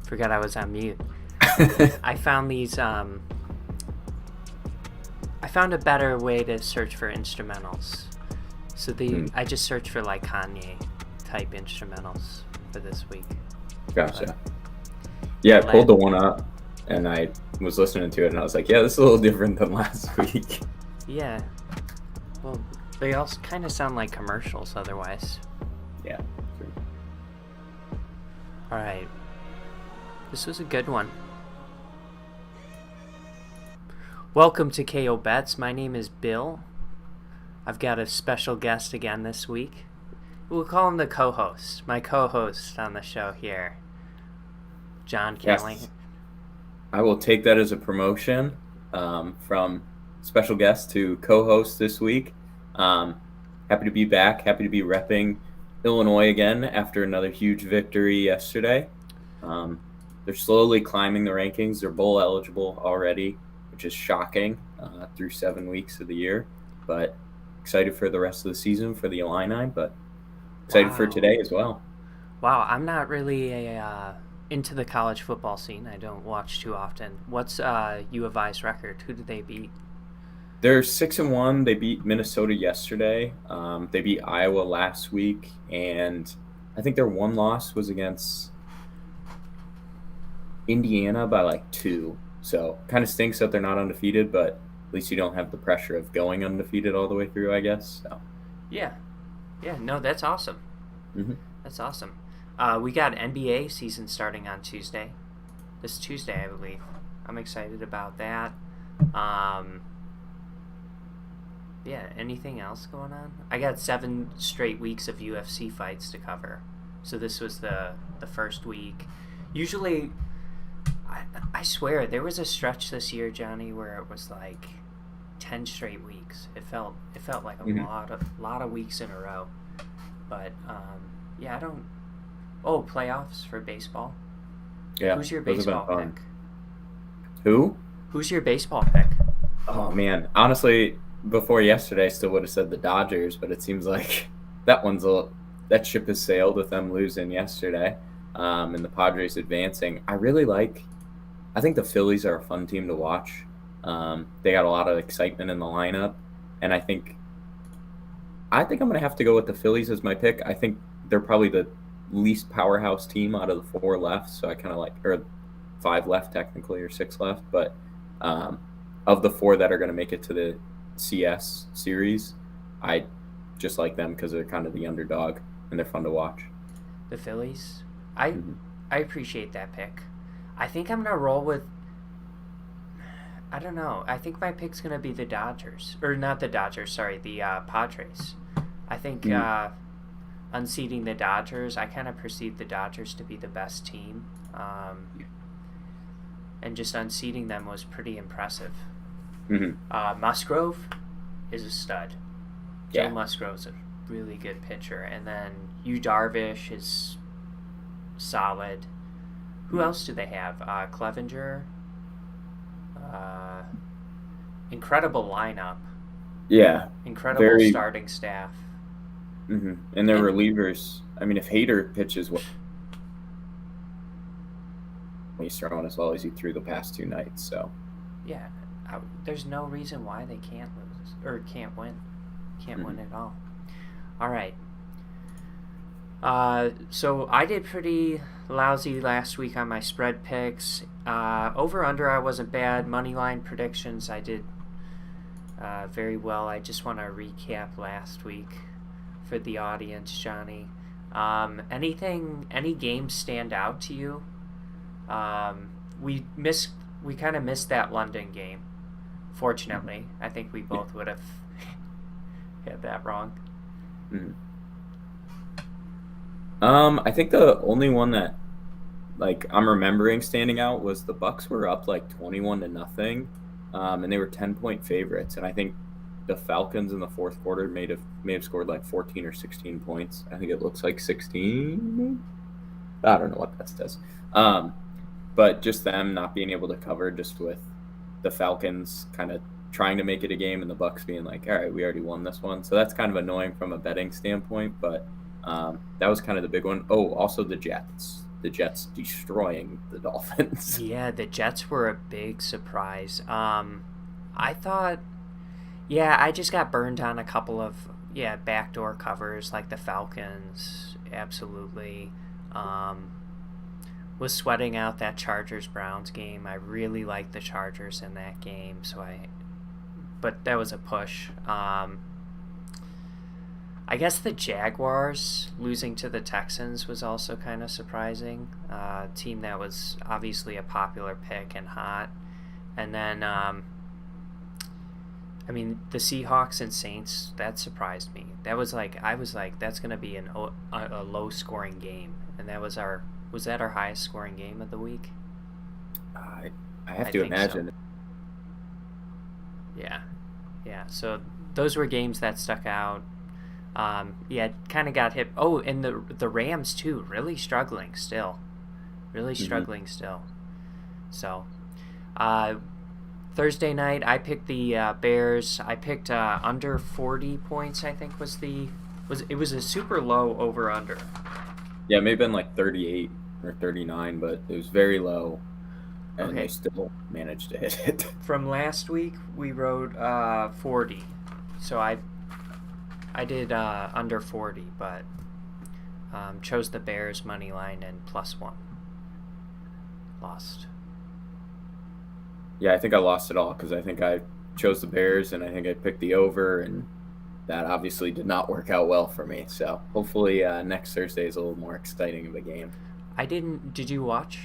Forgot I was on mute. I found these. I found a better way to search for instrumentals. So I just searched for like Kanye type instrumentals for this week. Gotcha. Yeah, I pulled the one up and I was listening to it and I was like, yeah, this is a little different than last week. Yeah. Well, they also kind of sound like commercials otherwise. Yeah. True. All right. This was a good one. Welcome to KO Bets. My name is Bill. I've got a special guest again this week. We'll call him the co-host. My co-host on the show here, John Kelly. Yes. I will take that as a promotion from special guest to co-host this week. Happy to be back. Happy to be repping Illinois again after another huge victory yesterday. They're slowly climbing the rankings. They're bowl eligible already, which is shocking through 7 weeks of the year. But excited for the rest of the season for the Illini, but excited for today as well. Wow, I'm not really into the college football scene. I don't watch too often. What's U of I's record? Who did they beat? They're 6-1. They beat Minnesota yesterday. They beat Iowa last week, and I think their one loss was against Indiana by like 2. So kind of stinks that they're not undefeated, but at least you don't have the pressure of going undefeated all the way through, I guess. So. Yeah. No, that's awesome. Mm-hmm. That's awesome. We got NBA season starting on Tuesday. This Tuesday, I believe. I'm excited about that. Yeah, anything else going on? I got 7 straight weeks of UFC fights to cover. So this was the first week. Usually, I swear, there was a stretch this year, Johnny, where it was like 10 straight weeks. It felt like a lot of weeks in a row. But yeah, I don't. Oh, playoffs for baseball. Yeah. Who's your baseball pick? Who? Who's your baseball pick? Oh man, honestly, before yesterday, I still would have said the Dodgers, but it seems like that ship has sailed with them losing yesterday, and the Padres advancing. I think the Phillies are a fun team to watch. They got a lot of excitement in the lineup, and I think I'm going to have to go with the Phillies as my pick. I think they're probably the least powerhouse team out of the 4 left, so I kind of or 5 left technically, or 6 left. But of the 4 that are going to make it to the CS series, I just like them because they're kind of the underdog and they're fun to watch. The Phillies? I appreciate that pick. I think I'm going to roll with... I don't know. I think my pick's going to be the Dodgers. Or not the Dodgers, sorry, the Padres. I think unseating the Dodgers, I kind of perceive the Dodgers to be the best team. And just unseating them was pretty impressive. Musgrove is a stud. Yeah. Joe Musgrove's a really good pitcher. And then Yu Darvish is solid. Who else do they have? Clevenger. Incredible lineup. Yeah. Incredible starting staff. And their relievers. I mean, if Hader pitches what he's throwing as well as he threw the past 2 nights, so. Yeah. There's no reason why they can't lose or can't win. Can't win at all. All right. So I did pretty lousy last week on my spread picks. Over under, I wasn't bad. Money line predictions, I did very well. I just want to recap last week for the audience, Johnny. Any games stand out to you? We kind of missed that London game. Fortunately, I think we both would have had that wrong. I think the only one that I'm remembering standing out was the Bucks were up 21-0, and they were 10-point favorites. And I think the Falcons in the fourth quarter may have scored 14 or 16 points. I think it looks like 16. I don't know what that says. But just them not being able to cover, just with the Falcons kind of trying to make it a game and the Bucks being like, all right, we already won this one. So that's kind of annoying from a betting standpoint, but that was kind of the big one. Oh, also the Jets. the Jets destroying the Dolphins. Yeah, the Jets were a big surprise. I thought, yeah, I just got burned on a couple of backdoor covers like the Falcons. Absolutely. Was sweating out that Chargers Browns game. I really liked the Chargers in that game, but that was a push. I guess the Jaguars losing to the Texans was also kind of surprising. Team that was obviously a popular pick and hot. And then, the Seahawks and Saints, that surprised me. I was like, that's going to be a low-scoring game. And was that our highest scoring game of the week? I have to imagine. So. Yeah. So those were games that stuck out. Kind of got hit. Oh, and the Rams too, really struggling still. So, Thursday night I picked the Bears. I picked under 40 points. I think it was a super low over under. Yeah, it may have been like 38 or 39, but it was very low, and they still managed to hit it. From last week we rode 40, so I did under 40, but chose the Bears money line and +1. Lost. Yeah, I think I lost it all because I think I chose the Bears and I think I picked the over, and that obviously did not work out well for me. So hopefully next Thursday is a little more exciting of a game. Did you watch?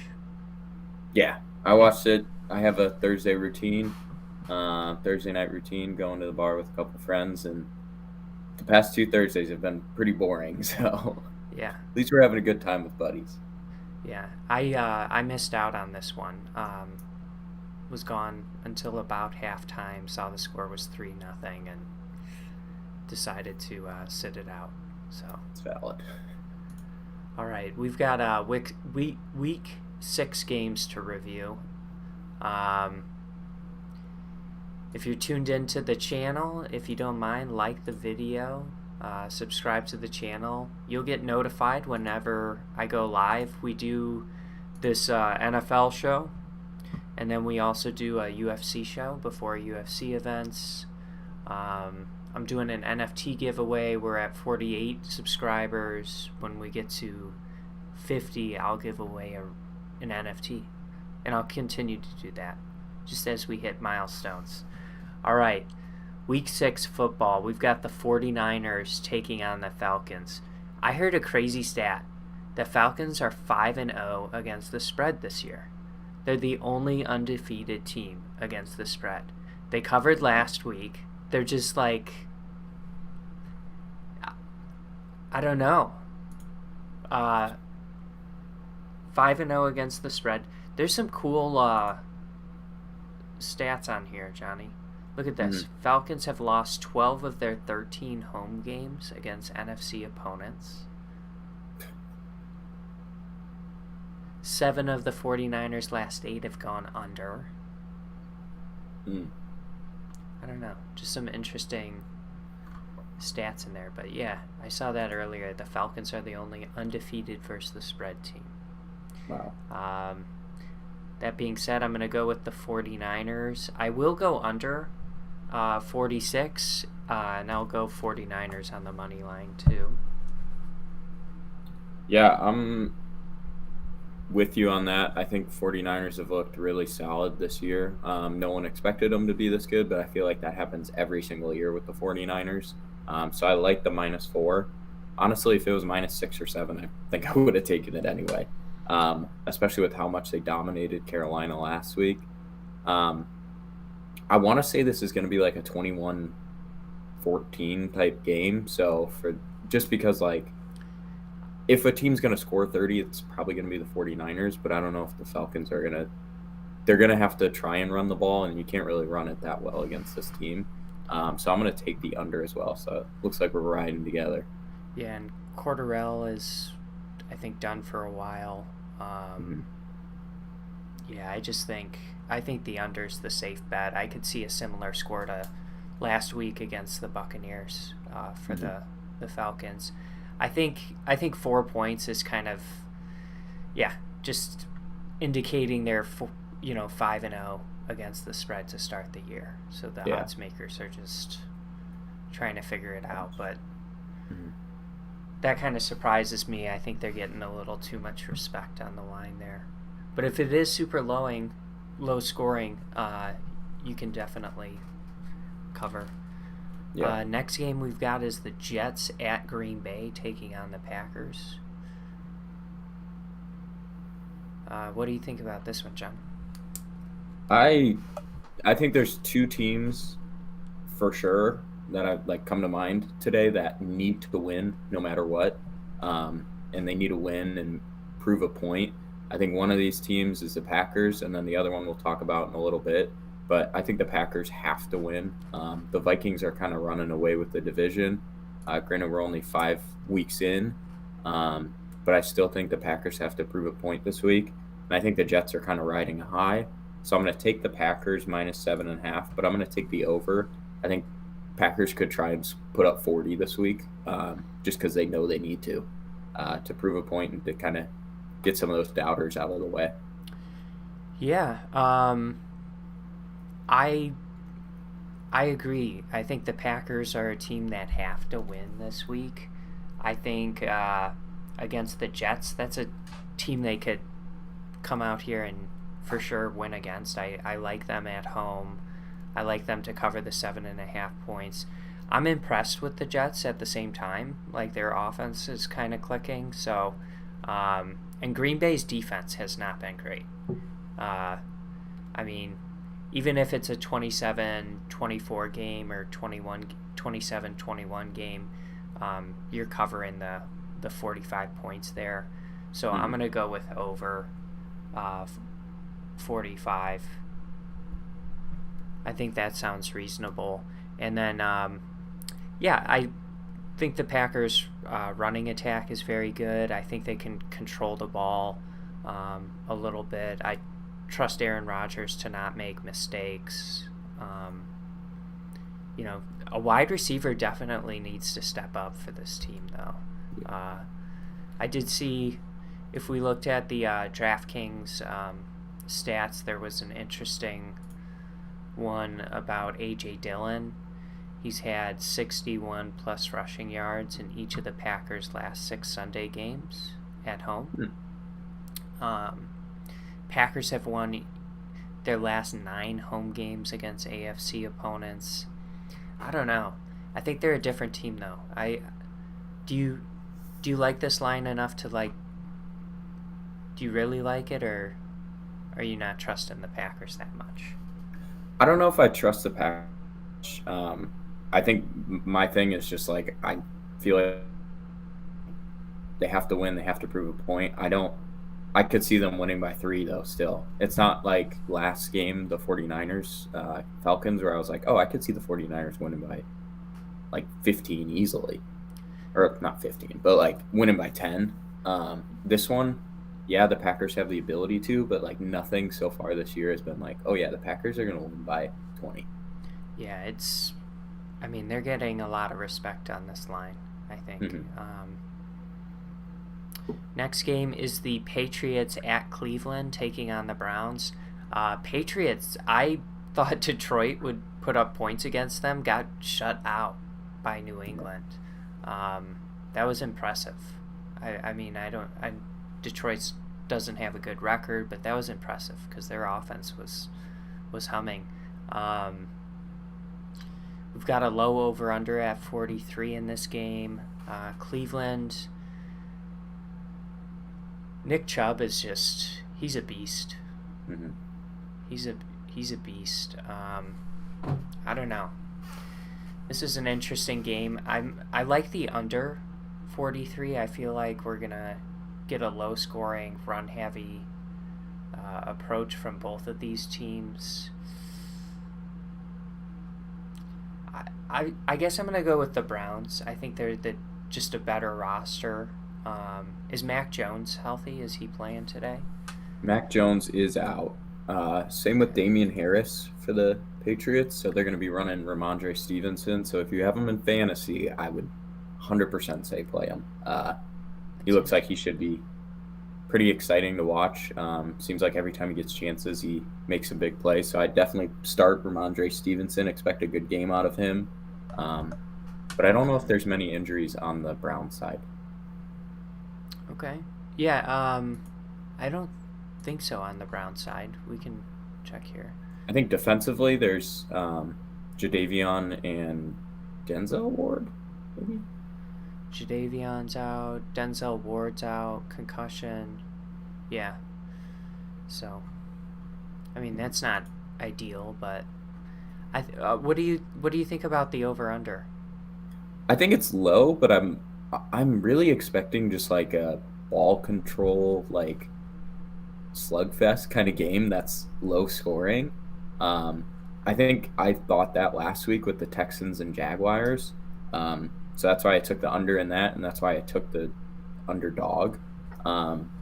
Yeah, I watched it. I have a Thursday night routine, going to the bar with a couple friends, and the past 2 Thursdays have been pretty boring, so yeah. At least we're having a good time with buddies. Yeah, I missed out on this one. Was gone until about halftime. Saw the score was 3-0, and decided to sit it out. So it's valid. All right, we've got week 6 games to review. If you're tuned into the channel, if you don't mind, like the video, subscribe to the channel. You'll get notified whenever I go live. We do this NFL show, and then we also do a UFC show before UFC events. I'm doing an NFT giveaway. We're at 48 subscribers. When we get to 50, I'll give away an NFT, and I'll continue to do that just as we hit milestones. All right, week 6 football. We've got the 49ers taking on the Falcons. I heard a crazy stat. The Falcons are 5-0 against the spread this year. They're the only undefeated team against the spread. They covered last week. They're just like, I don't know. 5-0 against the spread. There's some cool stats on here, Johnny. Look at this. Mm-hmm. Falcons have lost 12 of their 13 home games against NFC opponents. 7 of the 49ers' last 8 have gone under. I don't know. Just some interesting stats in there. But yeah, I saw that earlier. The Falcons are the only undefeated versus the spread team. Wow. That being said, I'm going to go with the 49ers. I will go under 46, and I'll go 49ers on the money line too. Yeah, I'm with you on that. I think 49ers have looked really solid this year. No one expected them to be this good, but I feel like that happens every single year with the 49ers. So I like the -4. Honestly, if it was -6 or 7, I think I would have taken it anyway. Especially with how much they dominated Carolina last week. I want to say this is going to be like a 21-14 type game. So just because like if a team's going to score 30, it's probably going to be the 49ers, but I don't know if the Falcons are they're going to have to try and run the ball, and you can't really run it that well against this team. So I'm going to take the under as well. So it looks like we're riding together. Yeah, and Cordarrelle is, I think, done for a while. Yeah, I think the under's the safe bet. I could see a similar score to last week against the Buccaneers for the Falcons. I think 4 points is kind of, yeah, just indicating they're 5-0 against the spread to start the year. So the odds makers are just trying to figure it out, but that kind of surprises me. I think they're getting a little too much respect on the line there. But if it is super low scoring, you can definitely cover. Yeah. Next game we've got is the Jets at Green Bay taking on the Packers. What do you think about this one, John? I think there's two teams for sure that I've come to mind today that need to win no matter what, and they need to win and prove a point. I think one of these teams is the Packers, and then the other one we'll talk about in a little bit. But I think the Packers have to win. The Vikings are kind of running away with the division. Granted, we're only 5 weeks in, but I still think the Packers have to prove a point this week. And I think the Jets are kind of riding a high. So I'm going to take the Packers minus 7.5, but I'm going to take the over. I think Packers could try and put up 40 this week, just because they know they need to prove a point and to kind of get some of those doubters out of the way. Yeah, I agree. I think the Packers are a team that have to win this week. I think against the Jets, that's a team they could come out here and for sure win against. I like them at home. I like them to cover the 7.5 points. I'm impressed with the Jets at the same time. Like, their offense is kind of clicking. So, and Green Bay's defense has not been great. I mean, even if it's a 27-24 game or 27-21 game, you're covering the 45 points there. So I'm going to go with over 45. I think that sounds reasonable. And then, I think the Packers' running attack is very good. I think they can control the ball a little bit. I trust Aaron Rodgers to not make mistakes. A wide receiver definitely needs to step up for this team, though. I did see, if we looked at the Draftkings stats, there was an interesting one about A.J. Dillon. He's had 61 plus rushing yards in each of the Packers' last 6 Sunday games at home. Packers have won their last 9 home games against AFC opponents. I don't know. I think they're a different team, though. Do you like this line enough to do you really like it, or are you not trusting the Packers that much? I don't know if I trust the Packers. I think my thing is just I feel like they have to win. They have to prove a point. I could see them winning by 3, though, still. It's not like last game, the 49ers, Falcons, where I was like, oh, I could see the 49ers winning by 15 easily. Or not 15, but winning by 10. This one, yeah, the Packers have the ability to, but nothing so far this year has been oh yeah, the Packers are going to win by 20. Yeah, they're getting a lot of respect on this line, I think. Next game is the Patriots at Cleveland taking on the Browns. Patriots, I thought Detroit would put up points against them, got shut out by New England. That was impressive. Detroit doesn't have a good record, but that was impressive because their offense was humming. We've got a low over-under at 43 in this game. Cleveland, Nick Chubb is he's a beast. He's a beast. I don't know. This is an interesting game. I like the under 43. I feel like we're gonna get a low-scoring, run-heavy approach from both of these teams. I guess I'm gonna go with the Browns. I think they're just a better roster. Is Mac Jones healthy? Is he playing today? Mac Jones is out. Same with Damian Harris for the Patriots. So they're going to be running Ramondre Stevenson. So if you have him in fantasy, I would 100% say play him. He looks like he should be pretty exciting to watch. Seems like every time he gets chances, he makes a big play. So I definitely start Ramondre Stevenson. Expect a good game out of him. But I don't know if there's many injuries on the Browns side. Okay. Yeah. I don't think so on the Brown side. We can check here. I think defensively, there's Jadavion and Denzel Ward, maybe. Jadavion's out. Denzel Ward's out. Concussion. Yeah. So, I mean, that's not ideal, but what do you think about the over under? I think it's low, but I'm really expecting just like a ball control, like slugfest kind of game that's low scoring. Um, I think I thought that last week with the Texans and Jaguars. So that's why I took the under in that, and that's why I took the underdog,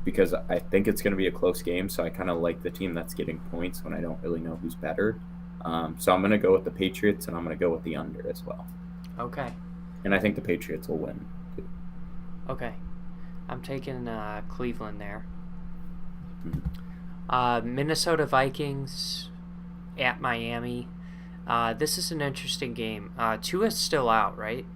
because I think it's going to be a close game. So I kind of like the team that's getting points when I don't really know who's better. So I'm going to go with the Patriots, and I'm going to go with the under as well. Okay. And I think the Patriots will win. Okay. I'm taking Cleveland there. Mm-hmm. Minnesota Vikings at Miami. This is an interesting game. Tua's still out, right?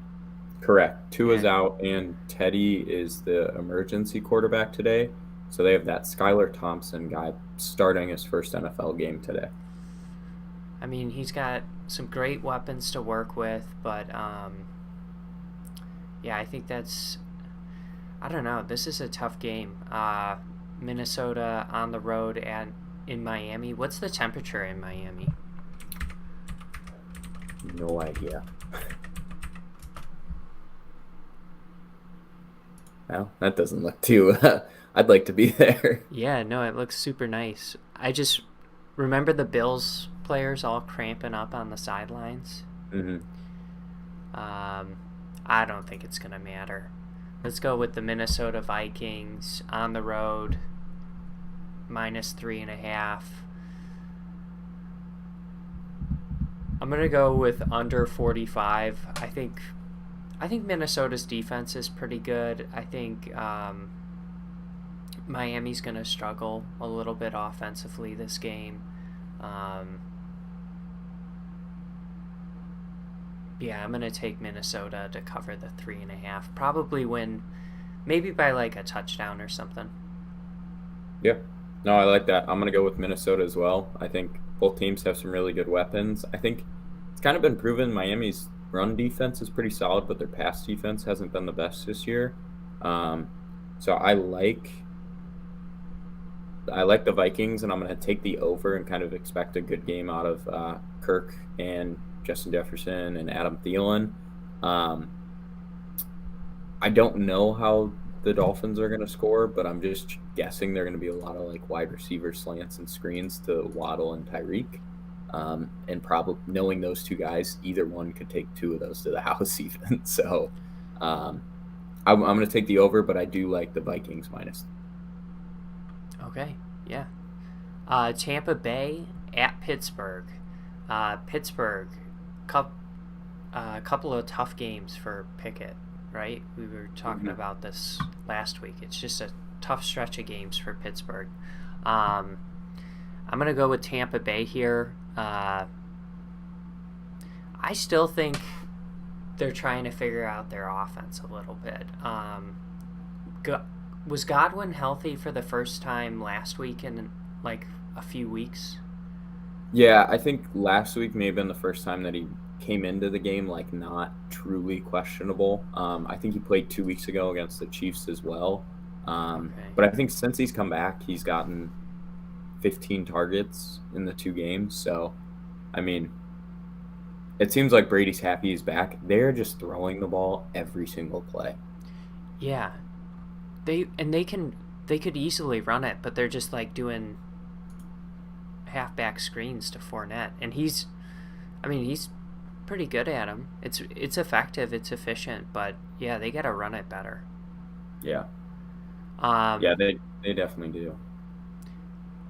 Correct. Tua's out, and Teddy is the emergency quarterback today. So they have that Skylar Thompson guy starting his first NFL game today. I mean, he's got some great weapons to work with, but yeah, I think that's... I don't know. This is a tough game. Minnesota on the road and in Miami. What's the temperature in Miami? No idea. Well, that doesn't look too... I'd like to be there. Yeah, no, it looks super nice. I just remember the Bills players all cramping up on the sidelines. Mm-hmm. I don't think it's going to matter. Let's go with the Minnesota Vikings on the road, -3.5. I'm going to go with under 45. I think Minnesota's defense is pretty good. I think Miami's going to struggle a little bit offensively this game. Yeah, I'm going to take Minnesota to cover the 3.5. Probably win maybe by like a touchdown or something. Yeah. No, I like that. I'm going to go with Minnesota as well. I think both teams have some really good weapons. I think it's kind of been proven Miami's run defense is pretty solid, but their pass defense hasn't been the best this year. So I like the Vikings, and I'm going to take the over and kind of expect a good game out of Kirk and Justin Jefferson and Adam Thielen. I don't know how the Dolphins are going to score, but I'm just guessing they're going to be a lot of like wide receiver slants and screens to Waddle and Tyreek. And probably knowing those two guys, either one could take two of those to the house even. So I'm going to take the over, but I do like the Vikings minus. Okay, yeah. Tampa Bay at Pittsburgh. Pittsburgh, couple of tough games for Pickett, right? We were talking about this last week. It's just a tough stretch of games for Pittsburgh. I'm going to go with Tampa Bay here. I still think they're trying to figure out their offense a little bit. Was Godwin healthy for the first time last week in like a few weeks? Yeah, I think last week may have been the first time that he came into the game like not truly questionable. I think he played 2 weeks ago against the Chiefs as well. But I think since he's come back, he's gotten 15 targets in the 2 games. So, I mean, it seems like Brady's happy he's back. They're just throwing the ball every single play. Yeah. They could easily run it, but they're just like doing halfback screens to Fournette, and he's pretty good at them. It's effective, it's efficient, but yeah, they got to run it better. Yeah. Yeah, they definitely do.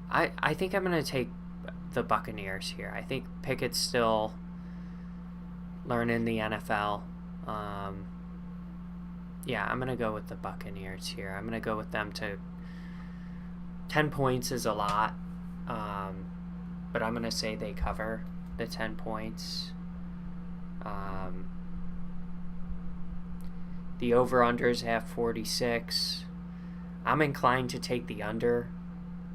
I think I'm going to take the Buccaneers here. I think Pickett's still learning the NFL. Yeah, I'm going to go with the Buccaneers here. I'm going to go with them to 10 points is a lot, but I'm going to say they cover the 10 points. The over-unders have 46. I'm inclined to take the under.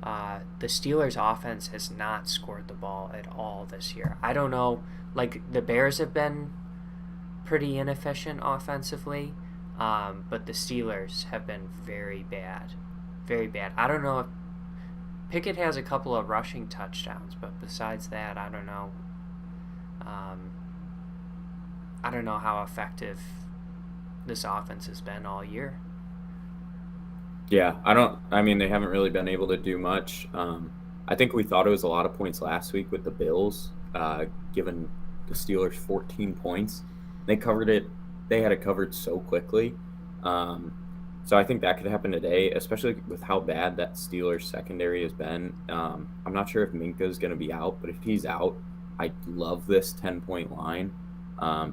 The Steelers' offense has not scored the ball at all this year. I don't know. Like, the Bears have been pretty inefficient offensively, but the Steelers have been very bad. Very bad. I don't know if Pickett has a couple of rushing touchdowns, but besides that, I don't know. I don't know how effective this offense has been all year. Yeah, they haven't really been able to do much. I think we thought it was a lot of points last week with the Bills, giving the Steelers 14 points. They covered it. They had it covered so quickly. So I think that could happen today, especially with how bad that Steelers secondary has been. I'm not sure if Minka is going to be out, but if he's out, I love this 10-point line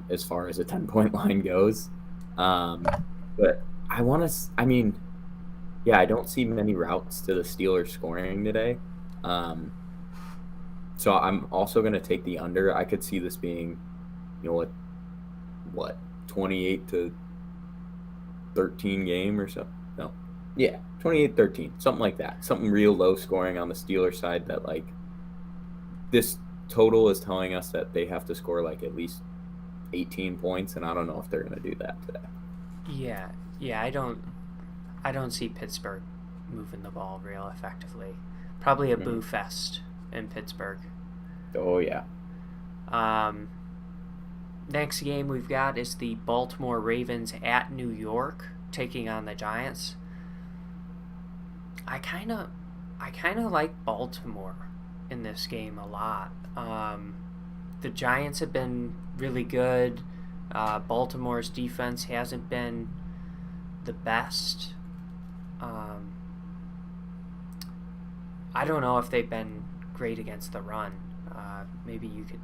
as far as a 10-point line goes. But I don't see many routes to the Steelers scoring today. So I'm also going to take the under. I could see this being, what 28-13 game or so. No. Yeah, 28-13, something like that. Something real low scoring on the Steelers side that, like, this total is telling us that they have to score, like, at least 18 points, and I don't know if they're going to do that today. Yeah, I don't see Pittsburgh moving the ball real effectively. Probably a boo fest in Pittsburgh. Oh, yeah. Next game we've got is the Baltimore Ravens at New York taking on the Giants. I kind of like Baltimore in this game a lot. The Giants have been really good. Baltimore's defense hasn't been the best. I don't know if they've been great against the run. Maybe you could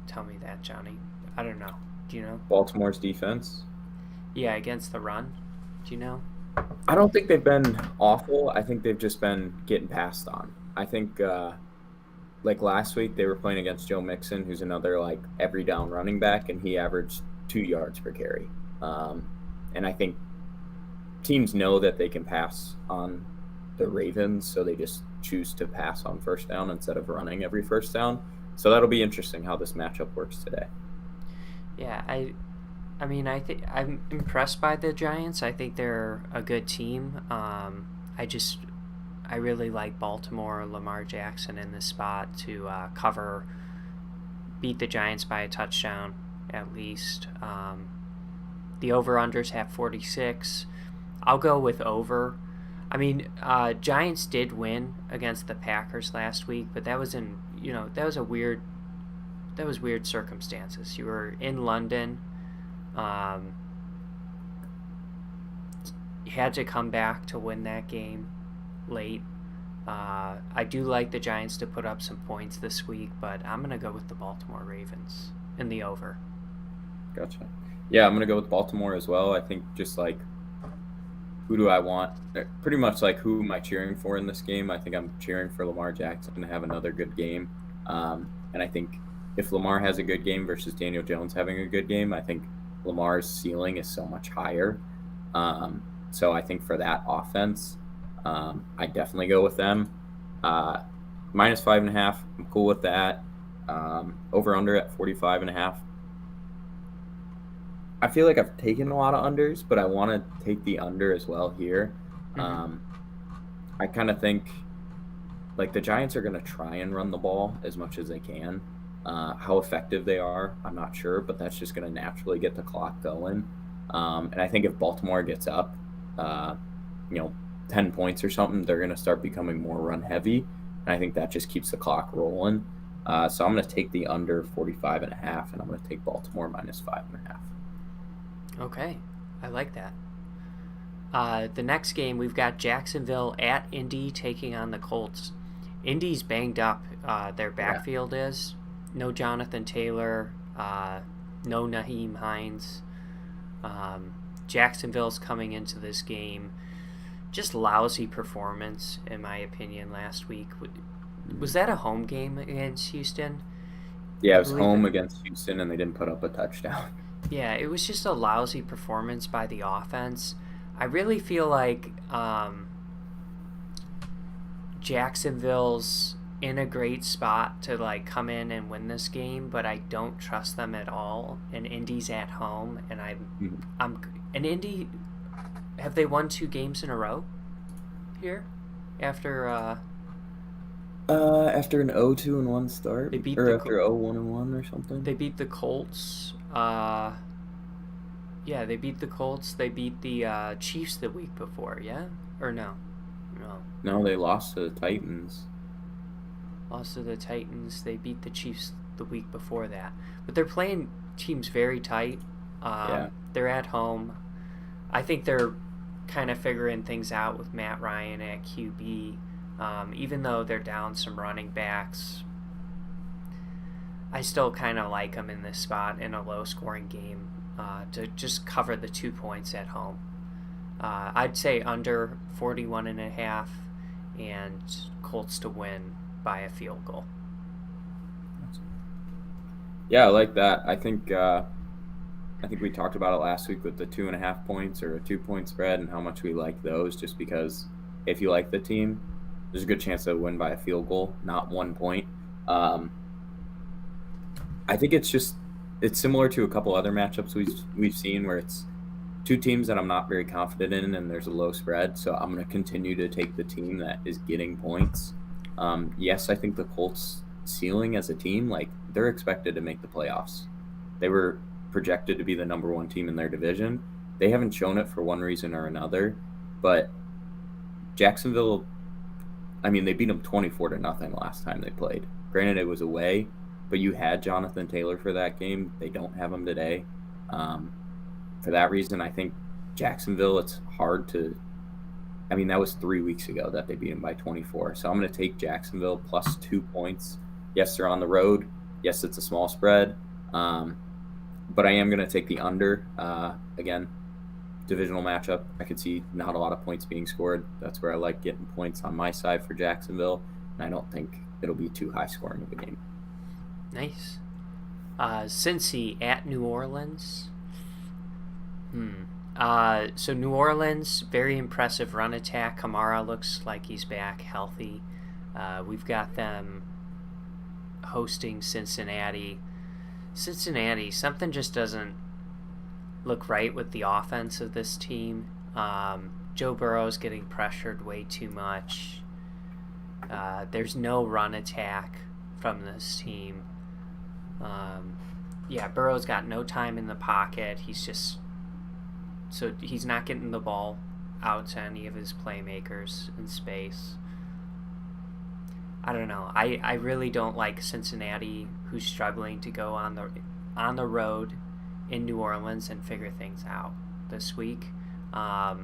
tell me that, Johnny. I don't know. Do you know? Baltimore's defense? Yeah, against the run. Do you know? I don't think they've been awful. I think they've just been getting passed on. I think, like last week, they were playing against Joe Mixon, who's another, like, every down running back, and he averaged 2 yards per carry. And I think teams know that they can pass on the Ravens, so they just choose to pass on first down instead of running every first down. So that'll be interesting how this matchup works today. Yeah, I think I'm impressed by the Giants. I think they're a good team. I really like Baltimore, Lamar Jackson in this spot to beat the Giants by a touchdown at least. The over-unders have 46. I'll go with over. Giants did win against the Packers last week, but that was weird circumstances. You were in London. You had to come back to win that game late. I do like the Giants to put up some points this week, but I'm going to go with the Baltimore Ravens in the over. Gotcha. Yeah, I'm going to go with Baltimore as well. I think just like, who do I want? Pretty much like, who am I cheering for in this game? I think I'm cheering for Lamar Jackson to have another good game. And I think if Lamar has a good game versus Daniel Jones having a good game, I think Lamar's ceiling is so much higher. So I think for that offense, I definitely go with them. Minus 5.5, I'm cool with that. Over under at 45.5. I feel like I've taken a lot of unders, but I want to take the under as well here. I kind of think like the Giants are going to try and run the ball as much as they can. How effective they are, I'm not sure, but that's just going to naturally get the clock going. And I think if Baltimore gets up, 10 points or something, they're going to start becoming more run heavy. And I think that just keeps the clock rolling. So I'm going to take the under 45.5, and I'm going to take Baltimore minus 5.5. Okay, I like that. The next game, we've got Jacksonville at Indy taking on the Colts. Indy's banged up. Their backfield is. No Jonathan Taylor. No Naheem Hines. Jacksonville's coming into this game just lousy performance, in my opinion, last week. Was that a home game against Houston? Yeah, I it was believe home it. against Houston, and they didn't put up a touchdown. Yeah, it was just a lousy performance by the offense. I really feel like Jacksonville's in a great spot to like come in and win this game, but I don't trust them at all. And Indy's at home, and I'm and Indy, have they won 2 games in a row here after After an 0-2-1 start, they beat or the after 0-1-1 or something. they beat the Colts. Yeah, they beat the Colts. They beat the Chiefs the week before. Yeah, or no, no. No, they lost to the Titans. Lost to the Titans. They beat the Chiefs the week before that. But they're playing teams very tight. Yeah. They're at home. I think they're kind of figuring things out with Matt Ryan at QB. Even though they're down some running backs, I still kind of like them in this spot in a low-scoring game to just cover the 2 points at home. I'd say under 41.5 and Colts to win by a field goal. Yeah, I like that. I think we talked about it last week with the 2.5 points or a 2-point spread and how much we like those. Just because if you like the team, there's a good chance they'll win by a field goal, not 1 point. I think it's similar to a couple other matchups we've seen where it's two teams that I'm not very confident in, and there's a low spread. So I'm going to continue to take the team that is getting points. Yes, I think the Colts ceiling as a team, like they're expected to make the playoffs. They were projected to be the number 1 team in their division. They haven't shown it for one reason or another, but Jacksonville, I mean, they beat them 24-0 last time they played. Granted, it was away, but you had Jonathan Taylor for that game. They don't have him today. For that reason, I think Jacksonville, it's hard to. I mean, that was 3 weeks ago that they beat him by 24. So I'm going to take Jacksonville plus 2 points. Yes, they're on the road. Yes, it's a small spread. But I am going to take the under. Again, divisional matchup. I could see not a lot of points being scored. That's where I like getting points on my side for Jacksonville. And I don't think it'll be too high scoring of a game. Nice. Cincy at New Orleans. So New Orleans, very impressive run attack. Kamara looks like he's back healthy. We've got them hosting Cincinnati. Cincinnati, something just doesn't look right with the offense of this team. Joe Burrow's getting pressured way too much. There's no run attack from this team. Burrow's got no time in the pocket. He's not getting the ball out to any of his playmakers in space. I don't know. I really don't like Cincinnati, who's struggling to go on the road in New Orleans and figure things out this week. I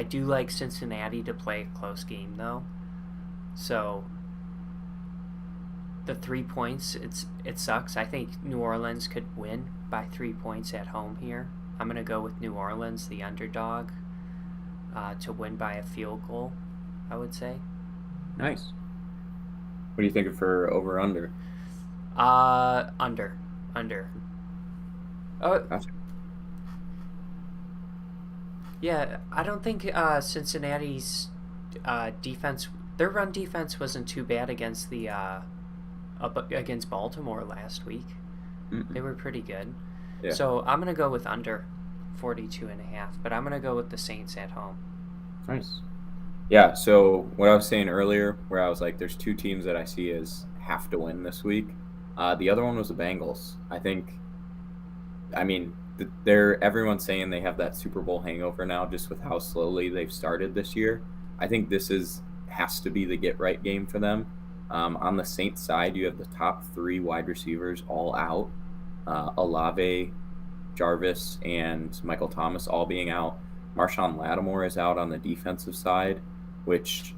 do like Cincinnati to play a close game though. So the 3 points, it sucks. I think New Orleans could win by 3 points at home here. I'm going to go with New Orleans, the underdog, to win by a field goal, I would say. Nice. What are you thinking for over-under? Under. Oh, Gotcha. Yeah, I don't think Cincinnati's defense, their run defense wasn't too bad against against Baltimore last week. Mm-mm. They were pretty good. Yeah. So I'm going to go with under 42.5, but I'm going to go with the Saints at home. Nice. Yeah, so what I was saying earlier, where I was like, there's 2 teams that I see as have to win this week. The other one was the Bengals. Everyone's saying they have that Super Bowl hangover now just with how slowly they've started this year. I think this has to be the get-right game for them. On the Saints side, you have the top 3 wide receivers all out. Olave, Jarvis, and Michael Thomas all being out. Marshawn Lattimore is out on the defensive side, which,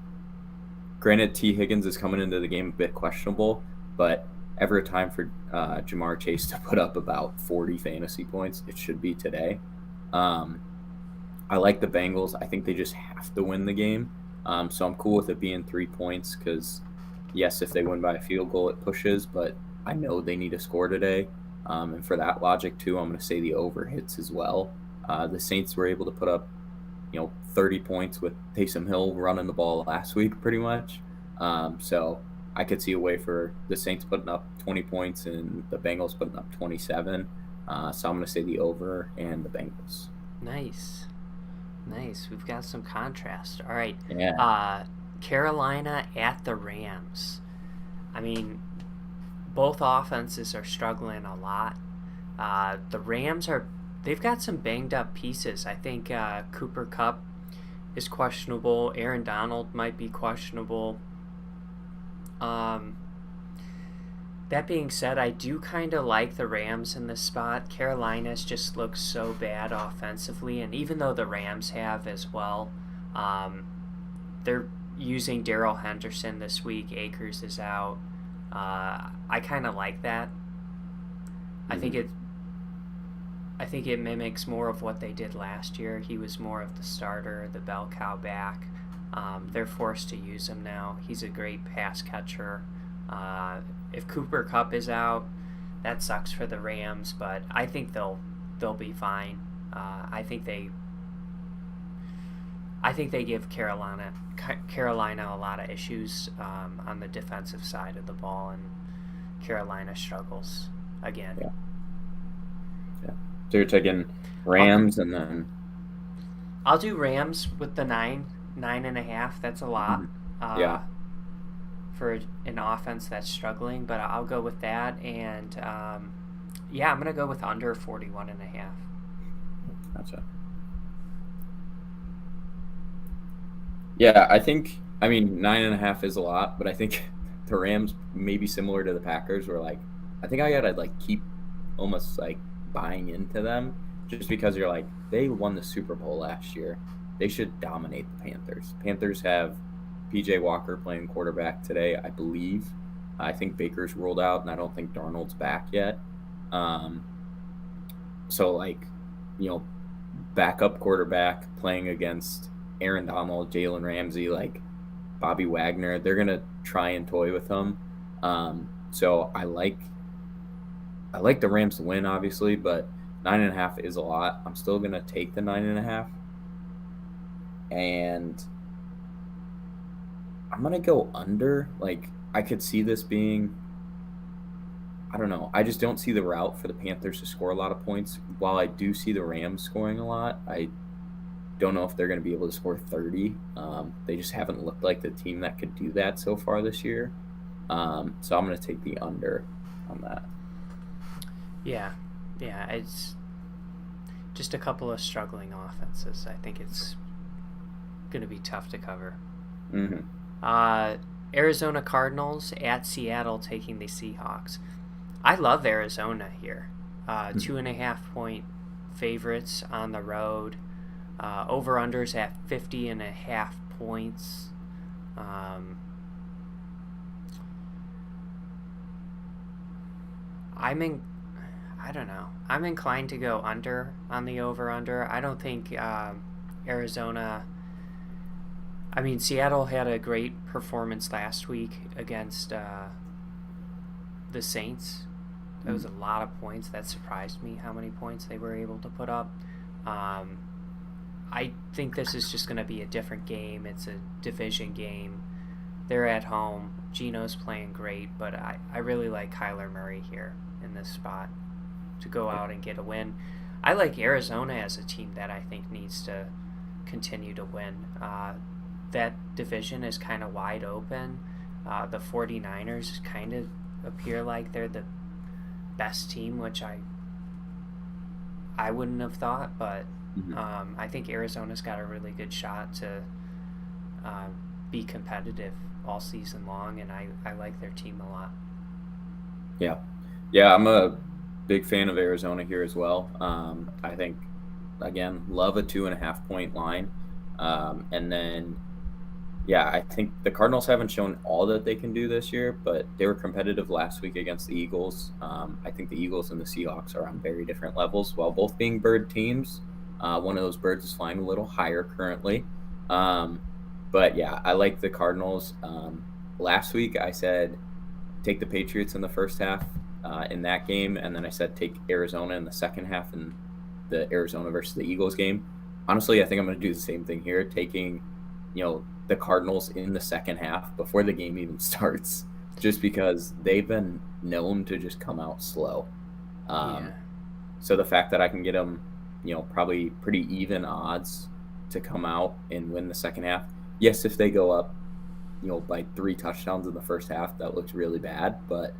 granted, T. Higgins is coming into the game a bit questionable, but ever a time for Jamar Chase to put up about 40 fantasy points, it should be today. I I like the Bengals. I think they just have to win the game. So I'm cool with it being 3 points because, yes, if they win by a field goal, it pushes, but I know they need a score today. And for that logic, too, I'm going to say the over hits as well. The Saints were able to put up, 30 points with Taysom Hill running the ball last week, pretty much. So I could see a way for the Saints putting up 20 points and the Bengals putting up 27. So I'm going to say the over and the Bengals. Nice. We've got some contrast. All right. Yeah. Carolina at the Rams. I mean, both offenses are struggling a lot. The Rams they've got some banged up pieces. I think Cooper Kupp is questionable. Aaron Donald might be questionable. That being said, I do kind of like the Rams in this spot. Carolina's just looks so bad offensively, and even though the Rams have as well, they're using Darrell Henderson this week. Akers is out. I kind of like that. I think it mimics more of what they did last year. He was more of the starter, the bell cow back. They're forced to use him now. He's a great pass catcher. If Cooper Kupp is out, that sucks for the Rams, but I think they'll be fine. I think they give Carolina a lot of issues on the defensive side of the ball, and Carolina struggles again. Yeah. So you're taking Rams, and then I'll do Rams with the 9.5. That's a lot. Yeah. For an offense that's struggling, but I'll go with that, and I'm gonna go with under 41.5. Gotcha. Yeah, I think 9.5 is a lot, but I think the Rams may be similar to the Packers, where I think I gotta keep almost buying into them, just because you're they won the Super Bowl last year. They should dominate the Panthers. Panthers have PJ Walker playing quarterback today, I believe. I think Baker's ruled out, and I don't think Darnold's back yet. So backup quarterback playing against Aaron Donald, Jalen Ramsey, Bobby Wagner, they're gonna try and toy with him. So I like the Rams to win, obviously, but 9.5 is a lot. I'm still gonna take the 9.5, and I'm gonna go under. I could see this being, I don't know. I just don't see the route for the Panthers to score a lot of points. While I do see the Rams scoring a lot, I don't know if they're going to be able to score 30. They just haven't looked like the team that could do that so far this year. So I'm going to take the under on that. Yeah, it's just a couple of struggling offenses. I think it's going to be tough to cover. Arizona Cardinals at Seattle taking the Seahawks. I love Arizona here. 2.5 point favorites on the road. Over-unders at 50.5 points. I don't know. I'm inclined to go under on the over-under. I don't think Arizona... Seattle had a great performance last week against the Saints. That was a lot of points. That surprised me how many points they were able to put up. I think this is just going to be a different game. It's a division game. They're at home. Geno's playing great, but I really like Kyler Murray here in this spot to go out and get a win. I like Arizona as a team that I think needs to continue to win. That division is kind of wide open. The 49ers kind of appear like they're the best team, which I wouldn't have thought, but I think Arizona's got a really good shot to be competitive all season long, and I like their team a lot. Yeah, I'm a big fan of Arizona here as well. I think, again, love a 2.5 point line. And then, I think the Cardinals haven't shown all that they can do this year, but they were competitive last week against the Eagles. I think the Eagles and the Seahawks are on very different levels. While both being bird teams, One of those birds is flying a little higher currently. Um, but yeah, I like the Cardinals. Last week I said take the Patriots in the first half in that game, and then I said take Arizona in the second half in the Arizona versus the Eagles game. Honestly, I think I'm going to do the same thing here, taking the Cardinals in the second half before the game even starts, just because they've been known to just come out slow. Yeah. So the fact that I can get them, probably pretty even odds to come out and win the second half. Yes, if they go up, by 3 touchdowns in the first half, that looks really bad. But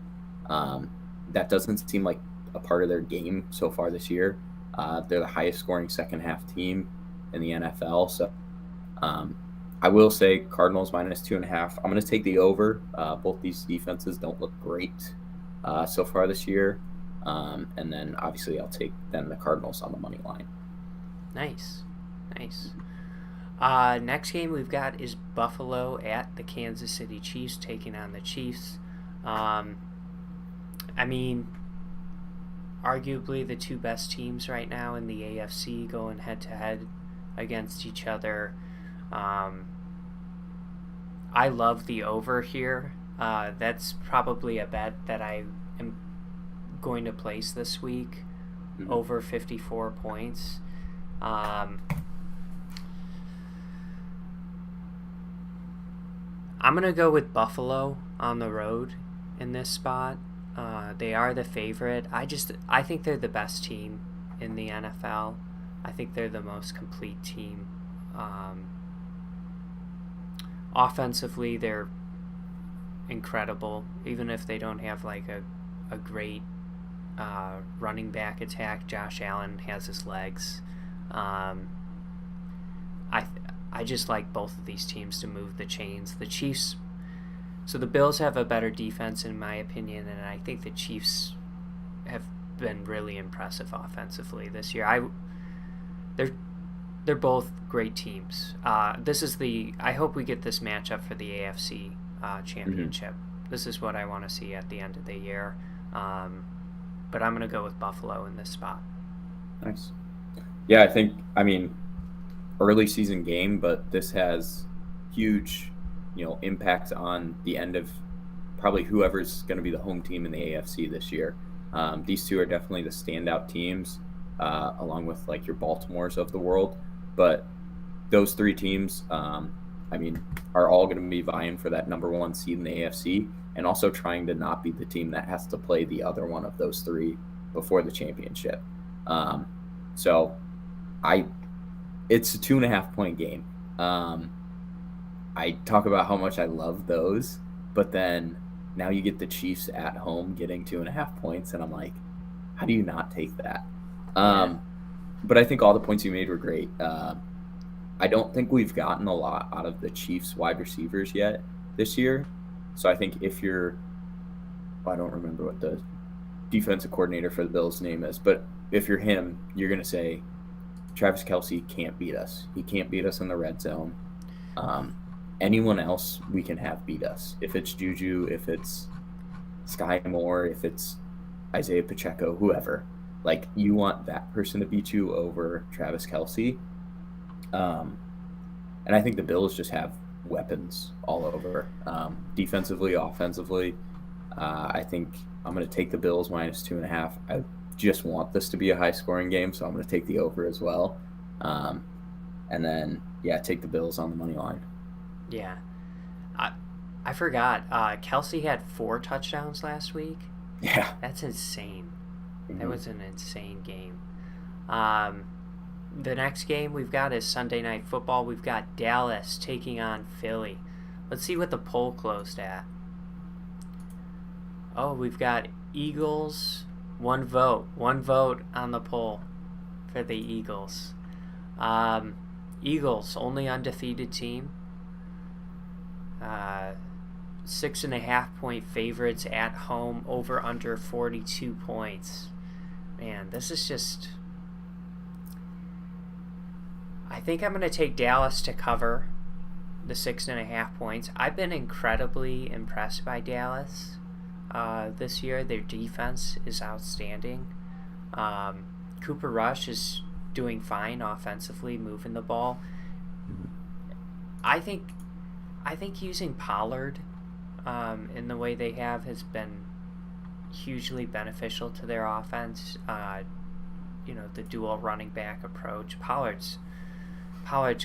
that doesn't seem like a part of their game so far this year. They're the highest scoring second half team in the NFL. So I will say Cardinals -2.5. I'm going to take the over. Both these defenses don't look great so far this year. And then obviously I'll take then the Cardinals on the money line. Nice. Next game we've got is Buffalo at the Kansas City Chiefs taking on the Chiefs. Arguably the two best teams right now in the AFC going head-to-head against each other. I love the over here. That's probably a bet that I am going to place this week, over 54 points. I'm going to go with Buffalo on the road in this spot. They are the favorite. I think they're the best team in the NFL. I think they're the most complete team. Offensively, they're incredible. Even if they don't have like a great running back attack, Josh Allen has his legs. I just like both of these teams to move the chains. The Chiefs, so the Bills have a better defense in my opinion, and I think the Chiefs have been really impressive offensively this year. They're both great teams. I hope we get this matchup for the AFC championship. This is what I want to see at the end of the year. But I'm going to go with Buffalo in this spot. Nice. Yeah, I mean, early season game, but this has huge, impact on the end of probably whoever's going to be the home team in the AFC this year. These two are definitely the standout teams, along with like your Baltimores of the world. But those three teams, are all going to be vying for that number 1 seed in the AFC, and also trying to not be the team that has to play the other one of those three before the championship. So it's a 2.5 point game. I talk about how much I love those, but then now you get the Chiefs at home getting 2.5 points, and I'm like, how do you not take that? But I think all the points you made were great. I don't think we've gotten a lot out of the Chiefs wide receivers yet this year. So I think if you're, I don't remember what the defensive coordinator for the Bills' name is, but if you're him, you're going to say, Travis Kelce can't beat us. He can't beat us in the red zone. Anyone else we can have beat us. If it's Juju, if it's Sky Moore, if it's Isaiah Pacheco, whoever. Like, you want that person to beat you over Travis Kelce. And I think the Bills just have weapons all over, defensively, offensively. I think I'm going to take the Bills -2.5. I just want this to be a high-scoring game, so I'm going to take the over as well. And then, take the Bills on the money line. Yeah. I forgot. Kelce had 4 touchdowns last week. Yeah. That's insane. Mm-hmm. That was an insane game. The next game we've got is Sunday Night Football. We've got Dallas taking on Philly. Let's see what the poll closed at. Oh, we've got Eagles. 1 vote. 1 vote on the poll for the Eagles. Eagles, only undefeated team. 6.5 point favorites at home, over under 42 points. Man, this is just... I think I'm going to take Dallas to cover the 6.5 points. I've been incredibly impressed by Dallas this year. Their defense is outstanding. Cooper Rush is doing fine offensively, moving the ball. I think using Pollard in the way they have has been hugely beneficial to their offense. The dual running back approach. Pollard's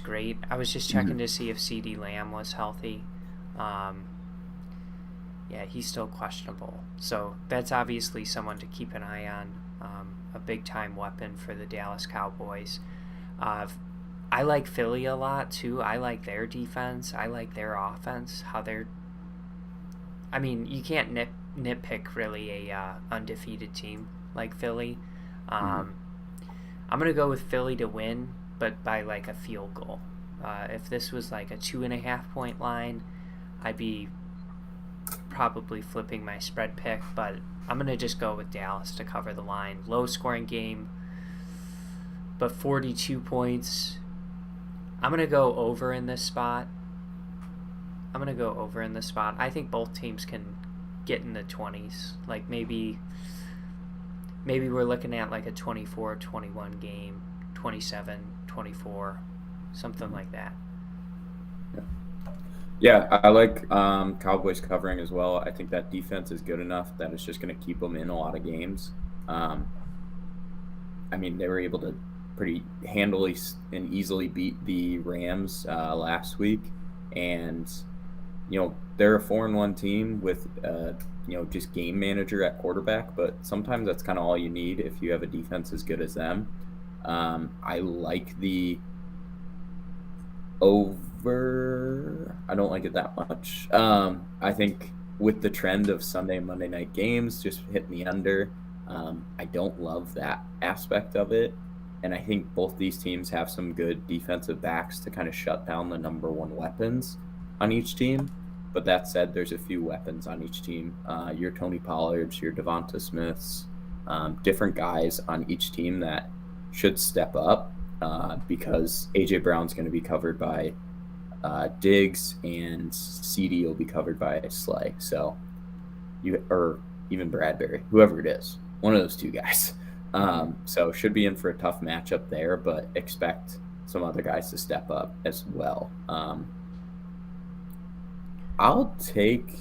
great. I was just checking to see if CD Lamb was healthy. He's still questionable. So that's obviously someone to keep an eye on. A big-time weapon for the Dallas Cowboys. I like Philly a lot, too. I like their defense. I like their offense. You can't nitpick, really, a undefeated team like Philly. I'm going to go with Philly to win, but by, like, a field goal. If this was, like, a 2.5-point line, I'd be probably flipping my spread pick, but I'm going to just go with Dallas to cover the line. Low-scoring game, but 42 points. I'm going to go over in this spot. I think both teams can get in the 20s. Like, maybe we're looking at, like, a 24-21 game, 27-24, something like that. Yeah, I like Cowboys covering as well. I think that defense is good enough that it's just going to keep them in a lot of games. They were able to pretty handily and easily beat the Rams last week. And, they're a 4-1 team with, just game manager at quarterback. But sometimes that's kind of all you need if you have a defense as good as them. I like the over. I don't like it that much. I think with the trend of Sunday and Monday night games just hitting the under, I don't love that aspect of it. And I think both these teams have some good defensive backs to kind of shut down the number one weapons on each team. But that said, there's a few weapons on each team. Your Tony Pollards, your Devonta Smiths, different guys on each team that should step up. Because A.J. Brown's going to be covered by Diggs and CD will be covered by Slay. So, or even Bradbury, whoever it is, one of those two guys. So should be in for a tough matchup there, but expect some other guys to step up as well. I'll take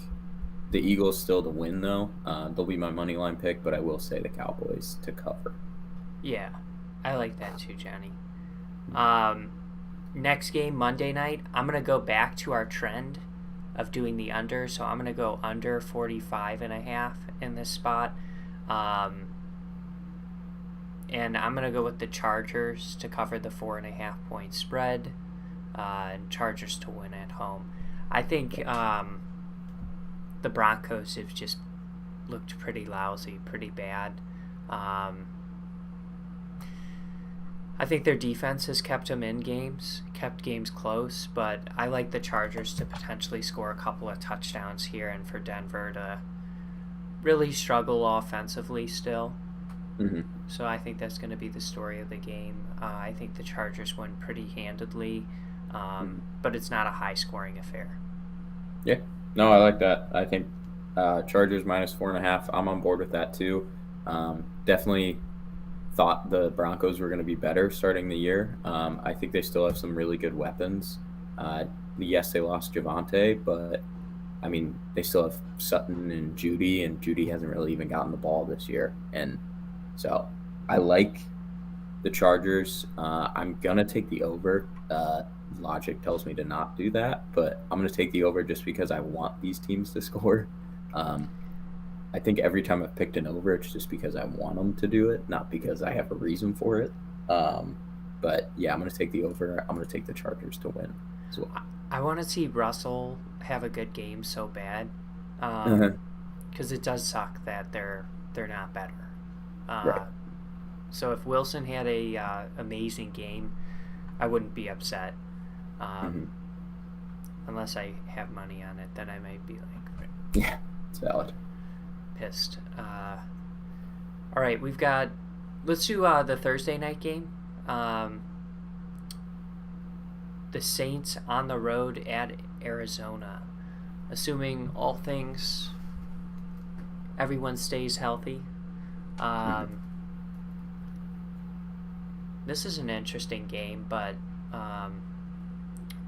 the Eagles still to win, though. They'll be my money line pick, but I will say the Cowboys to cover. Yeah, I like that too, Johnny. Next game, Monday night, I'm going to go back to our trend of doing the under, so I'm going to go under 45.5 in this spot. And I'm going to go with the Chargers to cover the 4.5-point spread, and Chargers to win at home. I think the Broncos have just looked pretty lousy, pretty bad. I think their defense has kept them in games, kept games close, but I like the Chargers to potentially score a couple of touchdowns here and for Denver to really struggle offensively still. Mm-hmm. So I think that's going to be the story of the game. I think the Chargers win pretty handedly, but it's not a high-scoring affair. Yeah, no, I like that. I think Chargers minus 4.5, I'm on board with that too. Definitely thought the Broncos were going to be better starting the year. I think they still have some really good weapons. Yes, they lost Javonte, but I mean, they still have Sutton and Judy hasn't really even gotten the ball this year. And so I like the Chargers. I'm going to take the over. Logic tells me to not do that, but I'm going to take the over just because I want these teams to score. I think every time I've picked an over, it's just because I want them to do it, not because I have a reason for it. But yeah, I'm going to take the over. I'm going to take the Chargers to win as well. I want to see Russell have a good game so bad, because it does suck that they're not better. Right. So if Wilson had a amazing game, I wouldn't be upset. Unless I have money on it, then I might be like, yeah, it's valid. Pissed. All right, let's do the Thursday night game. The Saints on the road at Arizona. Assuming everyone stays healthy. this is an interesting game, but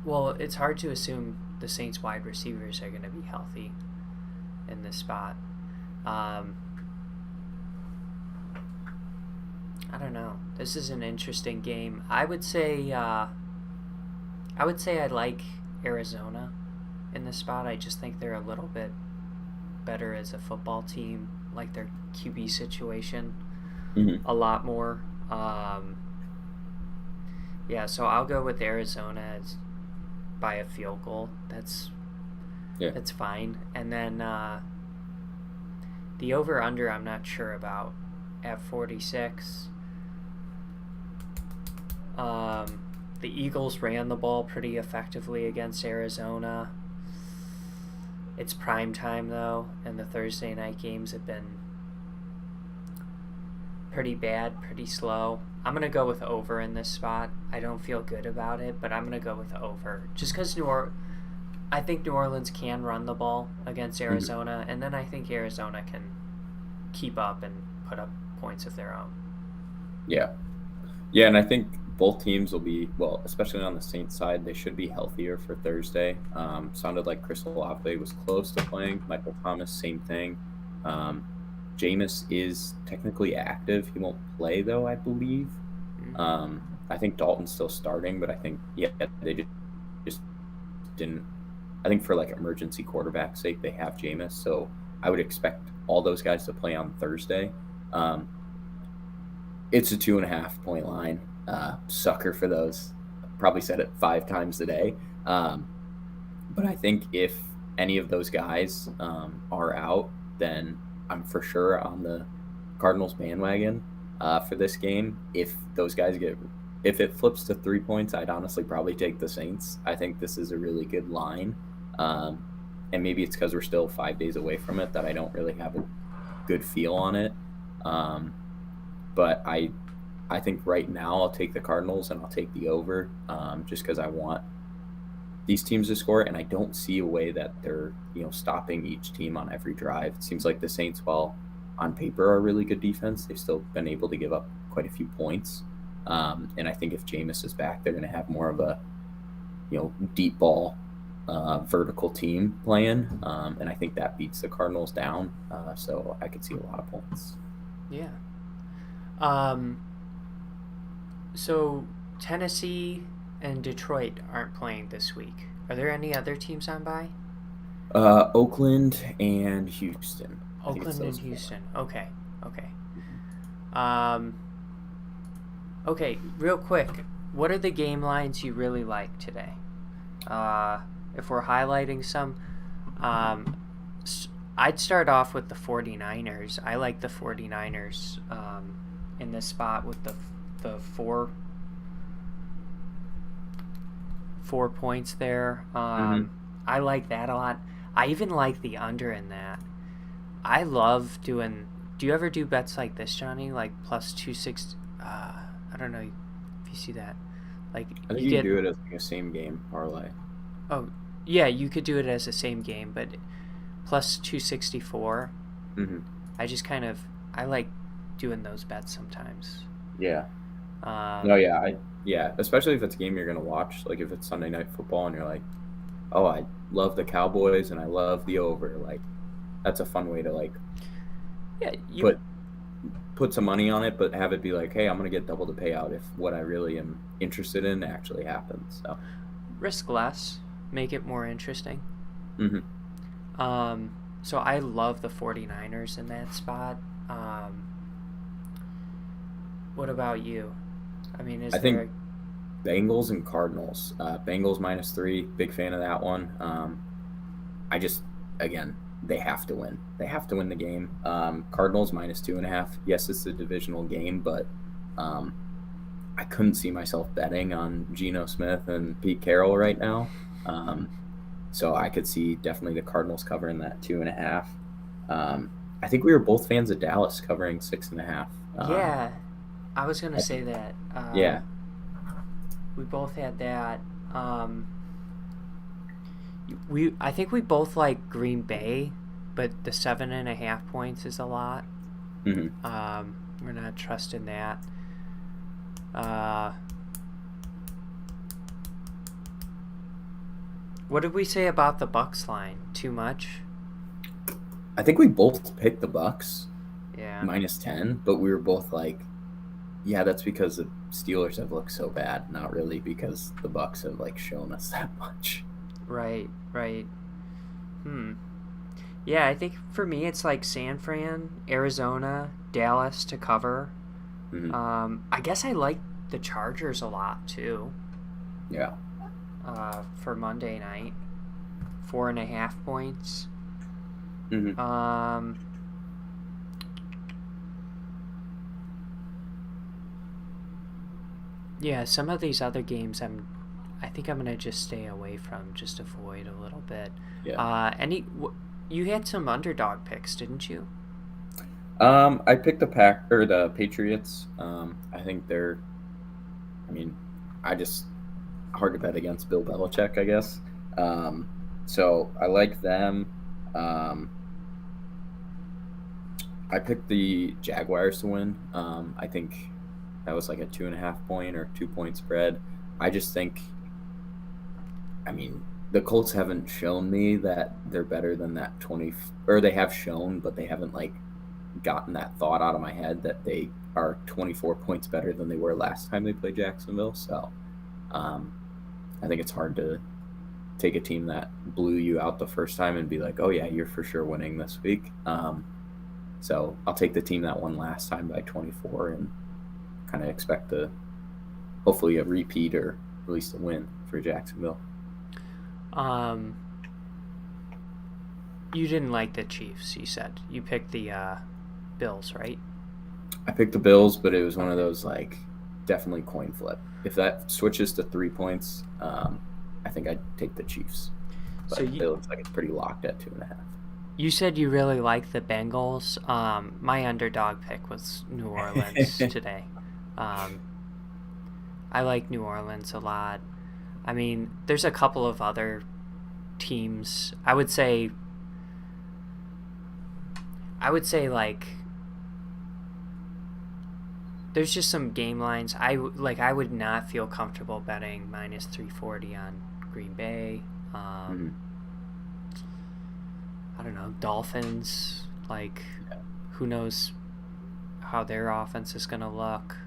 well, it's hard to assume the Saints wide receivers are going to be healthy in this spot. I don't know. This is an interesting game. I would say I like Arizona in this spot. I just think they're a little bit better as a football team, like their QB situation a lot more. Yeah, so I'll go with Arizona as by a field goal. That's fine. And then the over-under I'm not sure about at 46. The Eagles ran the ball pretty effectively against Arizona. It's prime time, though, and the Thursday night games have been pretty bad, pretty slow. I'm going to go with over in this spot. I don't feel good about it, but I'm going to go with over. Just because I think New Orleans can run the ball against Arizona, and then I think Arizona can keep up and put up points of their own. Yeah. Yeah, and I think both teams will be, well, especially on the Saints side, they should be healthier for Thursday. Sounded like Chris Olave was close to playing. Michael Thomas, same thing. Jameis is technically active. He won't play, though, I believe. I think Dalton's still starting, but I think, they just didn't. I think for, like, emergency quarterback sake, they have Jameis. So I would expect all those guys to play on Thursday. It's a 2.5 point line. Sucker for those. Probably said it 5 times a day. But I think if any of those guys are out, then I'm for sure on the Cardinals bandwagon for this game. If it flips to 3 points, I'd honestly probably take the Saints. I think this is a really good line. And maybe it's because we're still 5 days away from it that I don't really have a good feel on it. But I think right now I'll take the Cardinals and I'll take the over just because I want these teams to score, and I don't see a way that they're stopping each team on every drive. It seems like the Saints, while on paper are a really good defense, they've still been able to give up quite a few points. And I think if Jameis is back, they're going to have more of a deep ball vertical team playing, and I think that beats the Cardinals down. So I could see a lot of points. Yeah. So Tennessee and Detroit aren't playing this week. Are there any other teams on bye? Oakland and Houston. Oakland and Houston. Okay. Okay, real quick. What are the game lines you really like today? If we're highlighting some, I'd start off with the 49ers. I like the 49ers in this spot with the 4 points there. I like that a lot. I even like the under in that. I love doing. Do you ever do bets like this, Johnny? Like plus 260. I don't know if you see that. Like I think you do it as like a same game parlay. Oh yeah, you could do it as a same game, but plus 264. I like doing those bets sometimes. Yeah. Especially if it's a game you're gonna watch. Like if it's Sunday Night Football and you're like, oh, I love the Cowboys and I love the over. Like that's a fun way to put some money on it, but have it be like, hey, I'm gonna get double the payout if what I really am interested in actually happens. So risk less, make it more interesting. So I love the 49ers in that spot. What about you? I mean, I think Bengals and Cardinals. Bengals -3, big fan of that one. They have to win. They have to win the game. Cardinals -2.5. Yes, it's a divisional game, but I couldn't see myself betting on Geno Smith and Pete Carroll right now. So I could see definitely the Cardinals covering that 2.5. I think we were both fans of Dallas covering 6.5. Yeah, I was gonna say that. Yeah, we both had that. I think we both like Green Bay, but the 7.5 points is a lot. We're not trusting that. Uh, what did we say about the Bucks line? Too much? I think we both picked the Bucks Yeah. -10, but we were both like, yeah, that's because the Steelers have looked so bad, not really because the Bucks have like shown us that much. Right. Yeah, I think for me it's like San Fran, Arizona, Dallas to cover. I guess I like the Chargers a lot too. Yeah. For Monday night, 4.5 points. Mm-hmm. Yeah, some of these other games I think I'm gonna just stay away from, just avoid a little bit. Yeah. You had some underdog picks, didn't you? I picked the Patriots. I think they're. I mean, I just hard to bet against Bill Belichick, I guess. So I like them. I picked the Jaguars to win. I think that was like a 2.5 point or 2 point spread. I just think, I mean, the Colts haven't shown me that they're better than that 20, or they have shown, but they haven't like gotten that thought out of my head that they are 24 points better than they were last time they played Jacksonville. So I think it's hard to take a team that blew you out the first time and be like, oh yeah, you're for sure winning this week. So I'll take the team that won last time by 24 and kind of expect hopefully a repeat or at least a win for Jacksonville. You didn't like the Chiefs, you said. You picked the Bills, right? I picked the Bills, but it was one of those like definitely coin flip. If that switches to 3 points, I think I'd take the Chiefs. But it looks like it's pretty locked at 2.5. You said you really like the Bengals. My underdog pick was New Orleans today. I like New Orleans a lot. I mean, there's a couple of other teams. I would say like there's just some game lines. I would not feel comfortable betting -340 on Green Bay. I don't know, Dolphins. Like, who knows how their offense is gonna look.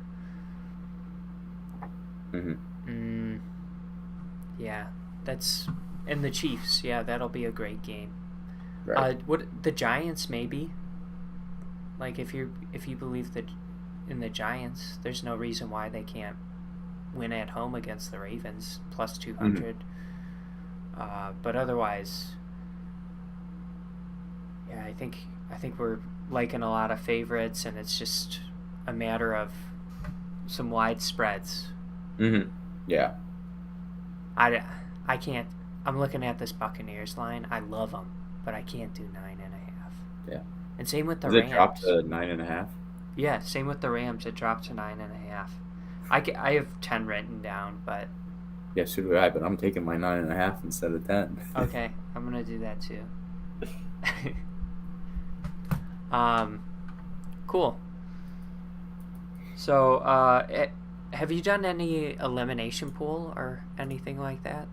Yeah, that's and the Chiefs. Yeah, that'll be a great game. Right. What the Giants maybe? Like if you believe that in the Giants, there's no reason why they can't win at home against the Ravens +200. But otherwise, yeah, I think we're liking a lot of favorites, and it's just a matter of some wide spreads. Yeah. I can't. I'm looking at this Buccaneers line. I love them, but I can't do 9.5. Yeah. And same with the Rams. It dropped to 9.5? Yeah, same with the Rams. It dropped to 9.5. I have 10 written down, but yeah, so do I. But I'm taking my 9.5 instead of 10. Okay, I'm gonna do that too. Cool. So, have you done any elimination pool or anything like that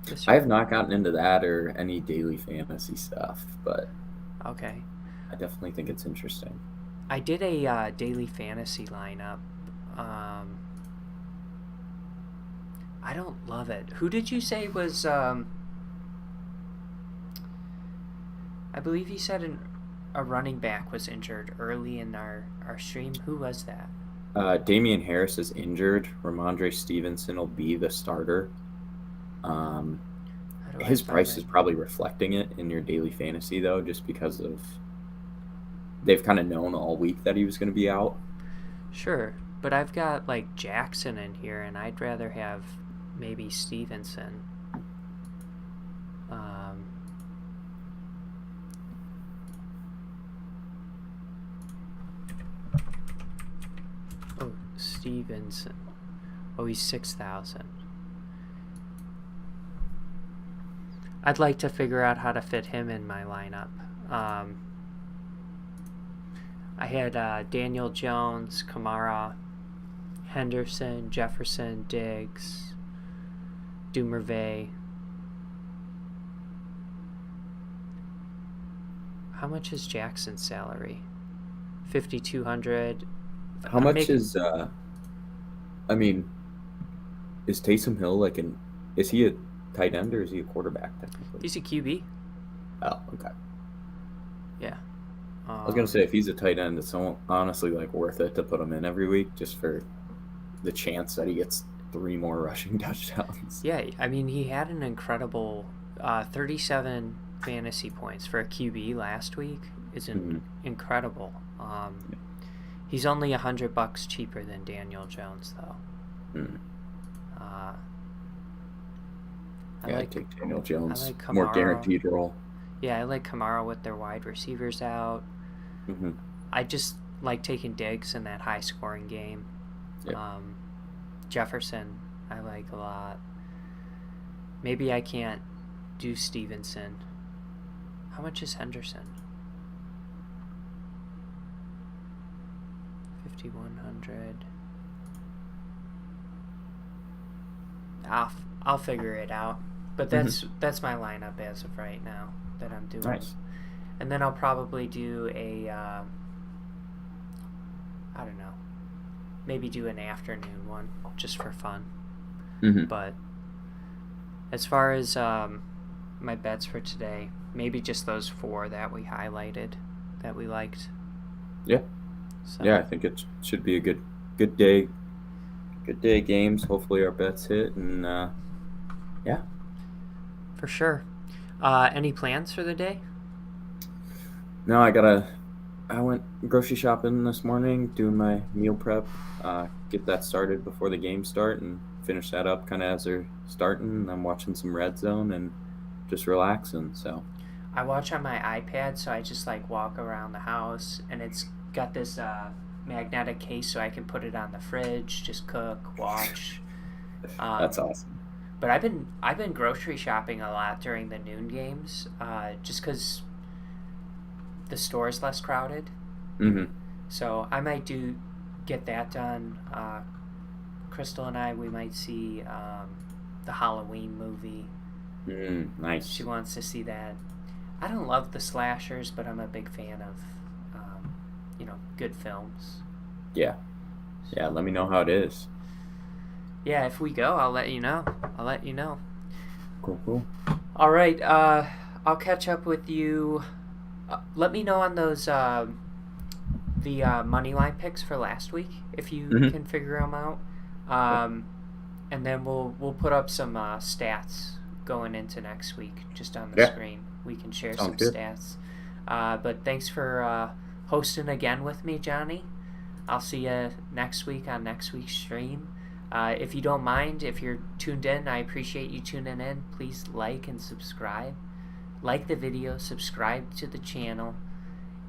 this year? I have not gotten into that or any daily fantasy stuff, but okay, I definitely think it's interesting. I did a daily fantasy lineup. I don't love it. Who did you say was? I believe you said a running back was injured early in our stream. Who was that? Damian Harris is injured. Ramondre Stevenson will be the starter. His price is probably reflecting it in your daily fantasy, though, just because of they've kind of known all week that he was going to be out. Sure, but I've got like Jackson in here, and I'd rather have maybe Stevenson. Oh, Stevenson. Oh, he's 6,000. I'd like to figure out how to fit him in my lineup. I had Daniel Jones, Kamara, Henderson, Jefferson, Diggs, Dumervay. How much is Jackson's salary? 5,200. How much is I mean, is Taysom Hill like an? Is he a tight end or is he a quarterback technically? He's a QB. Oh, okay. Yeah. I was gonna say if he's a tight end, it's honestly like worth it to put him in every week just for the chance that he gets 3 more rushing touchdowns. Yeah, I mean he had an incredible 37 fantasy points for a QB last week. Is incredible. He's only $100 cheaper than Daniel Jones though. I take Daniel Jones. I like Kamara. More guaranteed role. Yeah, I like Kamara with their wide receivers out. I just like taking Diggs in that high-scoring game. Yep. Jefferson, I like a lot. Maybe I can't do Stevenson. How much is Henderson? 5,100. I'll figure it out. But that's my lineup as of right now that I'm doing. Nice. And then I'll probably do a, I don't know, maybe do an afternoon one just for fun. But as far as my bets for today, maybe just those 4 that we highlighted that we liked. Yeah. So. Yeah, I think it should be a good day. Good day games. Hopefully our bets hit and yeah. For sure. Any plans for the day? No, I went grocery shopping this morning, doing my meal prep, get that started before the games start and finish that up kind of as they're starting. I'm watching some Red Zone and just relaxing, so. I watch on my iPad, so I just like walk around the house and it's got this magnetic case so I can put it on the fridge, just cook, watch. That's awesome. But I've been grocery shopping a lot during the noon games, just because the store is less crowded. So I might get that done. Crystal and I, we might see the Halloween movie. Nice. She wants to see that. I don't love the slashers, but I'm a big fan of good films. Yeah. Yeah, let me know how it is. Yeah, if we go, I'll let you know. Cool. All right, I'll catch up with you. Let me know on those the money line picks for last week if you can figure them out. And then we'll put up some stats going into next week just on the screen. We can share some stats. But thanks for hosting again with me, Johnny. I'll see you next week on next week's stream. If you don't mind, if you're tuned in, I appreciate you tuning in. Please like and subscribe. Like the video, subscribe to the channel,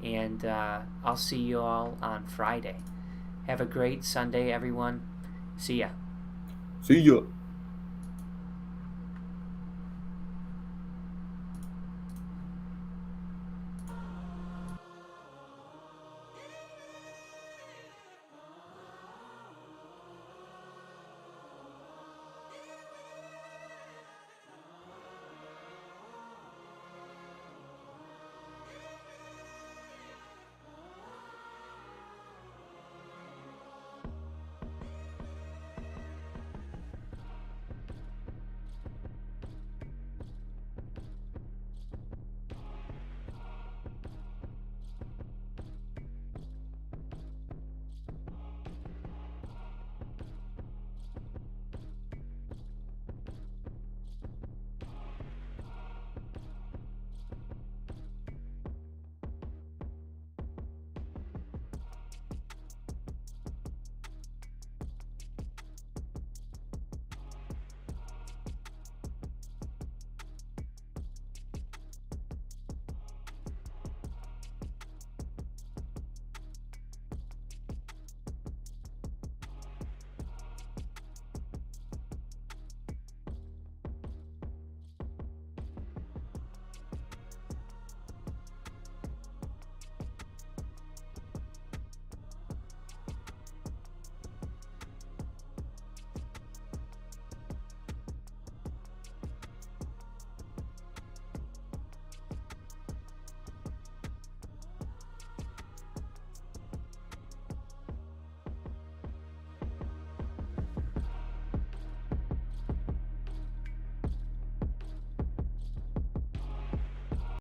and I'll see you all on Friday. Have a great Sunday, everyone. See ya. See ya.